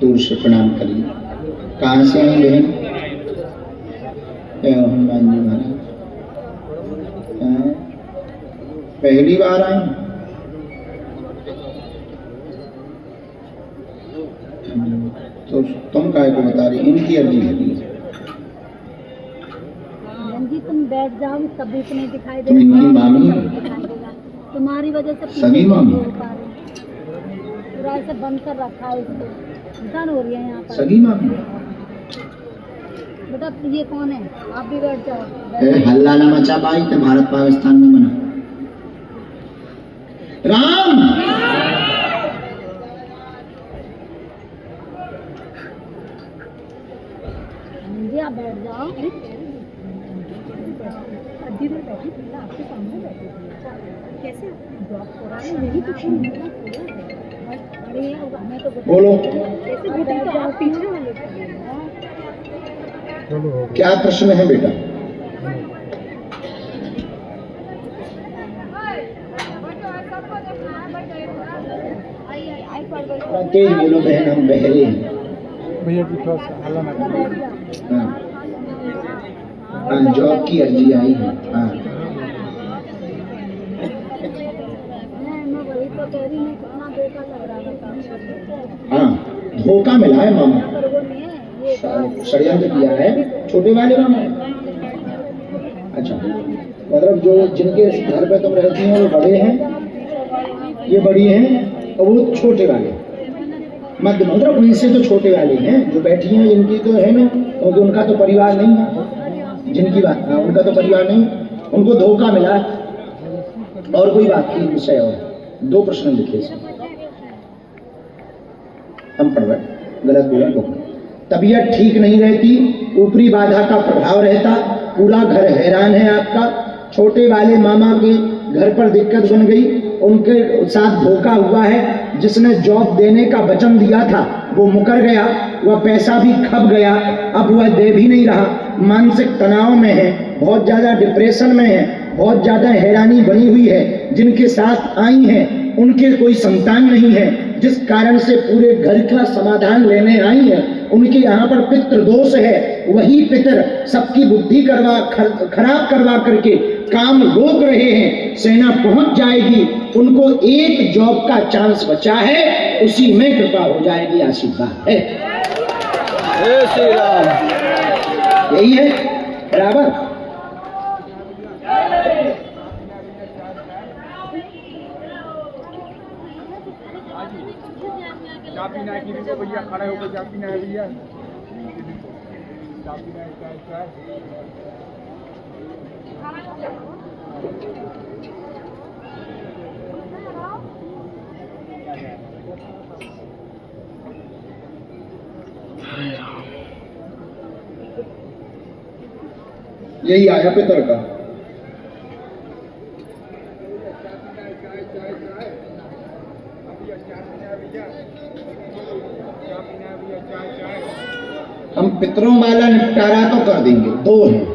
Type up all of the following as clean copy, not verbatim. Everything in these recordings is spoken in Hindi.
दूर से प्रणाम करिए। कहाँ से आई बहन? हनुमान जी महाराज पहली बार आई? तो तुम काय को बता रही? इनकी अर्जी है। तुम बैठ जाओ, कभी तो नहीं दिखाई दे। तुम इनकी मामी? तुम्हारी वजह से सगी मामी? पूरा ऐसे बंद कर रखा है इसको, धन हो रही है यहाँ पर। सगी मामी? बेटा ये कौन है? आप भी बैठ जाओ। हल्ला ना मचा पाई तो भारत पाकिस्तान में बना। राम जी आप बैठ जाओ। अड्डी में बैठी थी ना, आपके सामने बैठी थी। कैसे जॉब कर रहा है? यही तो हमें तो बोलो कैसे बैठ जाओ? पीछे वाले क्या प्रश्न है बेटा? तेज बोलो बहन, हम बहरे हैं। भैया जी थोड़ा सा हल्ला ना करिए। हाँ, जॉब की अर्जी आई है। हाँ हाँ, धोखा मिला है मामा, षड्यंत्र किया है छोटे वाले मामा। अच्छा, मतलब जो जिनके घर पे तुम रहती हैं वो बड़े हैं, ये बड़ी हैं और वो छोटे वाले मध्य, मतलब उनसे तो छोटे वाले हैं जो बैठी हैं। इनकी तो है ना, क्योंकि उनका तो परिवार नहीं है। जिनकी बात, उनका तो परिवार नहीं, उनको धोखा मिला है। और कोई बात नहीं, विषय और दो प्रश्न लिखे हम पढ़ रहे, गलत बोला तो। तबीयत ठीक नहीं रहती, ऊपरी बाधा का प्रभाव रहता, पूरा घर हैरान है आपका। छोटे वाले मामा के घर पर दिक्कत बन गई, उनके साथ धोखा हुआ है। जिसने जॉब देने का वचन दिया था वो मुकर गया, वह पैसा भी खप गया, अब वह दे भी नहीं रहा। मानसिक तनाव में है, बहुत ज्यादा डिप्रेशन में है, बहुत ज्यादा हैरानी बनी हुई है। जिनके साथ आई हैं उनके कोई संतान नहीं है, जिस कारण से पूरे घर का समाधान लेने आई है। उनके यहाँ पर पितृ दोष है, वही पितर सबकी बुद्धि खराब करवा करके काम रोक रहे हैं। सेना पहुंच जाएगी, उनको एक जॉब का चांस बचा है, उसी में कृपा हो जाएगी। आशीर्वाद है, जय श्री राम। यही है बराबर। चाय पीना है कि भैया खड़े होकर चाय पीना है भैया? चाय पीना है, चाय। यही आया पितर का। हम पितरों वाला निपटारा तो कर देंगे, दो हैं,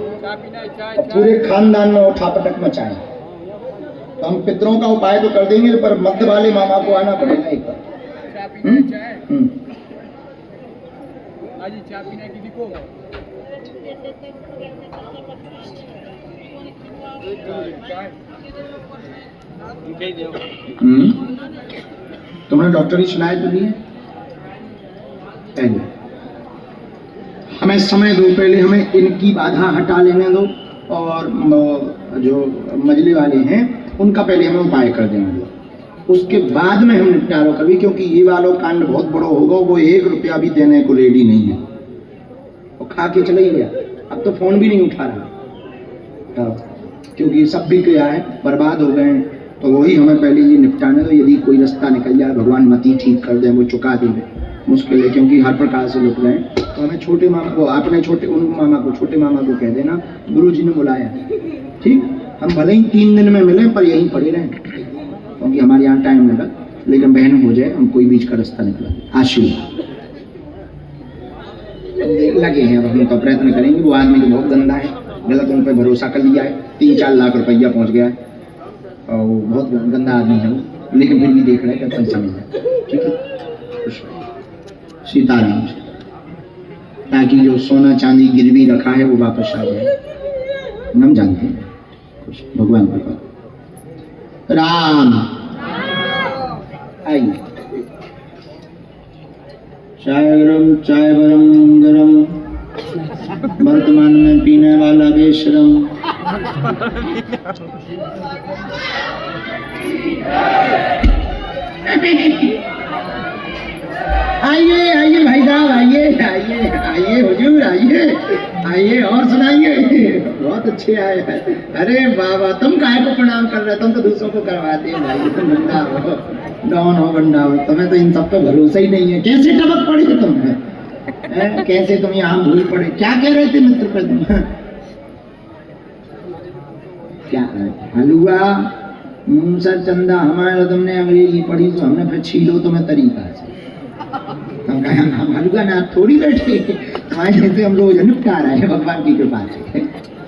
और पूरे खानदान में उठापटक मचाएं। तो हम पितरों का उपाय तो कर देंगे, पर मध्य वाले मामा को आना पड़ेगा एक बार। तुमने डॉक्टरी सुनाई तो दी है? पहले हमें समय दो, पहले हमें इनकी बाधा हटा लेने दो, और जो मजले वाले हैं उनका पहले हमें उपाय कर देने दो, उसके बाद में हम निपटारा कभी। क्योंकि ये वालों कांड बहुत बड़ा होगा, वो 1 रुपया भी देने को रेडी नहीं है, वो खा के चले ही गया। अब तो फोन भी नहीं उठा रहा, क्योंकि सब भी क्या है, बर्बाद हो गए हैं। तो वही हमें पहले ये निपटाने दो। यदि कोई रास्ता निकल जाए, भगवान मती ठीक कर दे, वो चुका देंगे। मुश्किल है, क्योंकि हर प्रकार से लुट गए। तो हमें छोटे मामा को, अपने छोटे उन मामा को, छोटे मामा को कह देना गुरु जी ने बुलाया, ठीक। हम भले ही 3 दिन में मिले, पर यहीं पड़े रहें, क्योंकि हमारे यहाँ टाइम लगा। लेकिन बहन हो जाए, हम कोई बीच का रास्ता निकला। आशीर्वाद लगे हैं, अब हम तो प्रयत्न करेंगे। वो आदमी तो बहुत गंदा है, गलत उन पर भरोसा कर लिया है, 3-4 लाख रुपया पहुँच गया है, और बहुत गंदा आदमी है वो। लेकिन फिर भी देख रहे हैं समझ जाए, ठीक है, खुश रहिए। सीताराम से, ताकि जो सोना चांदी गिरवी रखा है वो वापस आ जाए, हम जानते हैं। खुश भगवान कृपा। राम आइए, चाय गरम चाय गरम गरम, वर्तमान में पीने वाला बेशरम। आइए आइए भाई साहब, आइए आइए आइए हुजूर, आइए आइए और सुनाइए। बहुत अच्छे आए हैं। अरे बाबा, तुम काहे को प्रणाम कर रहे हो? तुम तो दूसरों को करवाते हो भाई, तुम बंदा हो, डॉन हो, बंदा हो, तुम्हें तो इन सब पे भरोसा ही नहीं है। कैसे टपक पड़ी तुम्हें, कैसे तुम यहाँ भूल पड़े? क्या कह रहे थे मित्र पर तुम? क्या हलुआ मूसर चंदा हमारा तुमने अंग्रेजी पढ़ी तो हमने फिर छीलो तुम्हें तरीका से। हम हलुआ ना थोड़ी बैठे, हमारे जैसे हम रोज निपटा रहे हैं भगवान की कृपा से,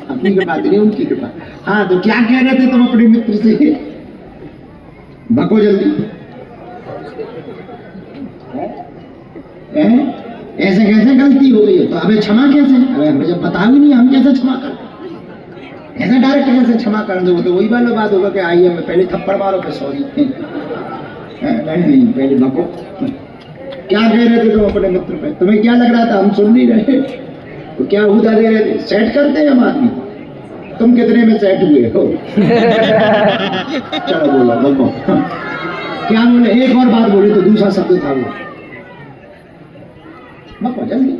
अपनी कृपा से नहीं, उनकी कृपा। हाँ, तो क्या कह रहे थे तुम अपने मित्र से? बको जल्दी। ऐसे कैसे गलती हो गई है तो हमें क्षमा कैसे? अरे हमें जब पता भी नहीं, हम कैसे क्षमा कर? ऐसा डायरेक्ट कैसे क्षमा कर दो? तो वही वाला बात होगा कि आइए हमें पहले थप्पड़ मारो फिर सॉरी। नहीं, पहले बको। क्या कह रहे थे तुम अपने मित्र पे? तुम्हें क्या लग रहा था हम सुन नहीं रहे? तो क्या हुदा दे रहे थे? सेट करते हैं हम आदमी। तुम कितने में सेट हुए हो? चलो बोलो बको। क्या बोले? एक और बात बोले तो दूसरा शब्द था वो। बको जल्दी।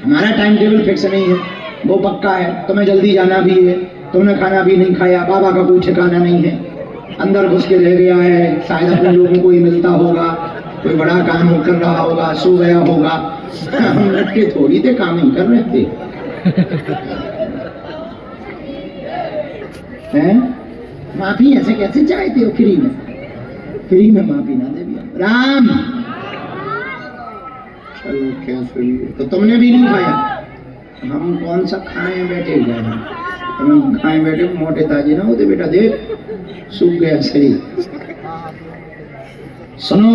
हमारा टाइम टेबल फिक्स नहीं है, वो पक्का है। तुम्हें जल्दी जाना भी है, तुमने खाना भी नहीं खाया, बाबा का कोई ठिकाना नहीं है, अंदर घुस के रह गया है, शायद अपने लोगों को ही मिलता होगा, कोई बड़ा काम कर रहा होगा, सो गया होगा। हम लटके थोड़ी थे, काम ही कर रहे थे। हैं? माफी ऐसे कैसे चाहते हो फ्री में? फ्री में माफी ना दे दिया। राम चलो क्या सुनिए, तो तुमने भी नहीं खाया, हम कौन सा खाए बैठे गए हैं? तुम खाए बैठे मोटे ताजे ना होते बेटा, देख सूख गया शरीर। सुनो,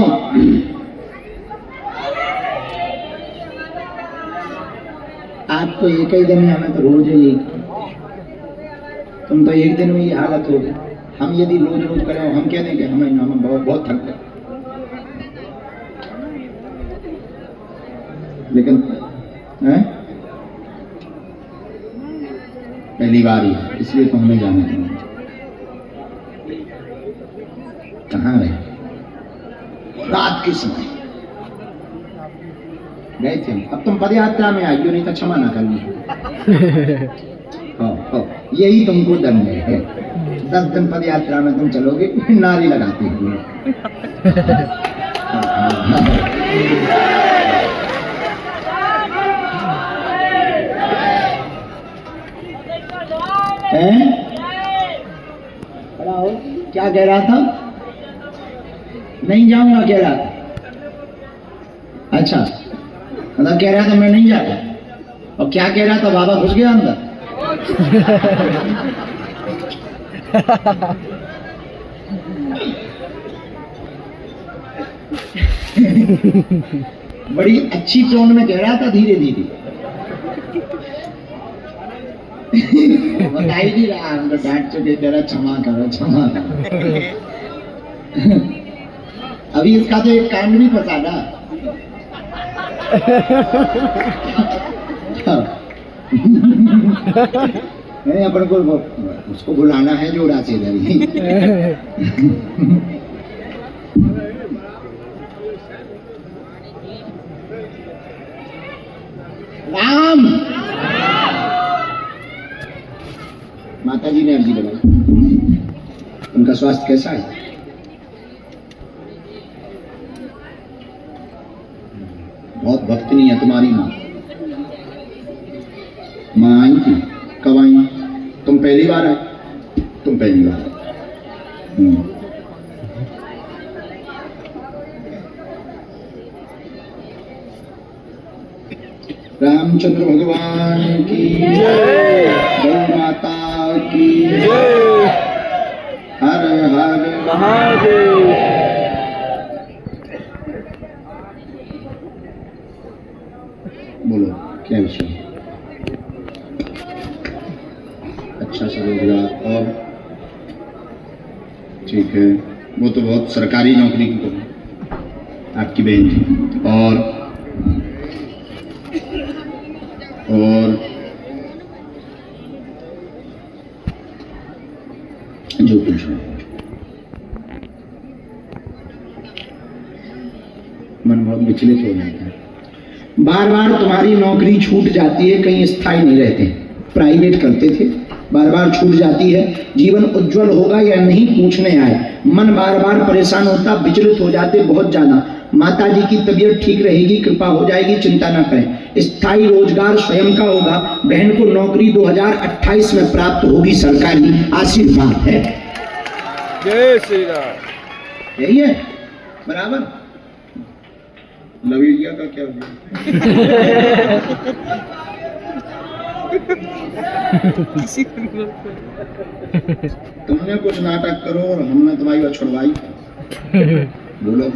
आप तो एक ही दिन में, हमें तो रोज ही, तुम तो एक दिन में ही हालत हो गई। हम यदि रोज रोज करें, हम क्या देंगे? हम बहुत थक गए। लेकिन पहली बार ही है, इसलिए तो हमें जाना चाहिए। कहाँ रहे? रात के समय गए थे हम। अब तुम पद यात्रा में आइयो, नहीं तो क्षमा ना करनी। यही तुमको दंड है। 10 दिन पद यात्रा में तुम चलोगे नारी लगाते हुए। क्या कह रहा था? नहीं जाऊंगा कह रहा था। अच्छा, मतलब कह रहा था मैं नहीं जाता। और क्या कह रहा था? बाबा घुस गया अंदर। बड़ी अच्छी टोन में कह रहा था, धीरे धीरे। बता ही नहीं रहा, हम तो डांट चुके, कह रहा क्षमा करो क्षमा करो। अभी इसका तो एक कांड भी फंसा ना। नहीं, अपन को उसको बुलाना है जोड़ा से इधर ही। राम, माता जी ने अर्जी लगाई, उनका स्वास्थ्य कैसा है? बहुत भक्तनी है तुम्हारी माँ। माँ आई थी, कब आई? तुम पहली बार आए? तुम पहली बार आए। रामचंद्र भगवान की जय, गौ माता की जय। महादेव। बोलो क्या विषय है? अच्छा सा रोजगार और ठीक है, वो तो बहुत सरकारी नौकरी की तो आपकी बहन जी। और जो कुछ है मन बहुत विचलित हो जाता है। बार बार तुम्हारी नौकरी छूट जाती है, कहीं स्थायी नहीं रहते। प्राइवेट करते थे, बार बार छूट जाती है। जीवन उज्जवल होगा या नहीं पूछने आए, मन बार बार परेशान होता, विचलित हो जाते बहुत ज्यादा। माता जी की तबीयत ठीक रहेगी, कृपा हो जाएगी, चिंता ना करें। स्थायी रोजगार स्वयं का होगा। बहन को नौकरी 2028 में प्राप्त होगी, सरकारी आशीर्वाद है। जय श्री राम। यही है बराबर। लवीरिया का क्या हुआ? तुमने कुछ नाटक करो और हमने तुम्हारी बात छुड़वाई। बोलो।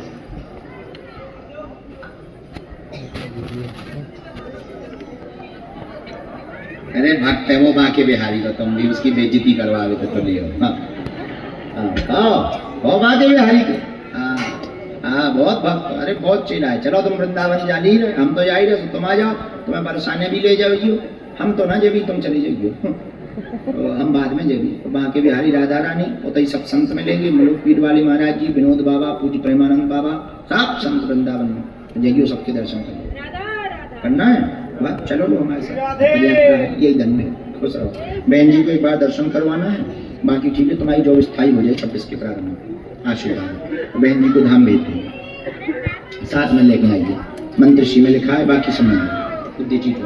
अरे भक्त है वो बाके बिहारी का, तुम भी उसकी बेइज्जती करवावे तो तुम लियो। वो बाके बिहारी के। हाँ बहुत भक्त। अरे बहुत चिल्लाए। चलो तुम वृंदावन जा ही रहे, हम तो जा ही रहे, तुम आ जाओ, तुम्हें बरसाने भी ले जाइयो। हम तो ना जेबी, तुम चली जाइयो। तो हम बाद में जेबी। तो बाके बिहारी राधा रानी उतई सब संत मिलेंगे, मुलुक पीर वाले महाराज जी, विनोद बाबा, पूज्य प्रेमानंद बाबा, सब संत वृंदावन में जाइयो, सबके दर्शन करो। करना है बात, चलो लो हमारे साथ। यही धन में खुश रहो। बहन जी को एक बार दर्शन करवाना है, बाकी ठीक है, तुम्हारी जो स्थायी हो जाए 26 के प्रारंभ आशीर्वाद। बहन जी को धाम भेज देंगे, साथ में लेके आइए। मंत्रश्री में लिखा है, बाकी समय बुद्धि ठीक है।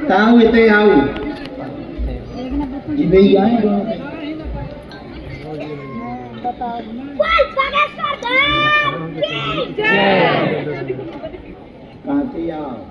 ताऊ इते आओ जी भई आए कहाँ से आओ।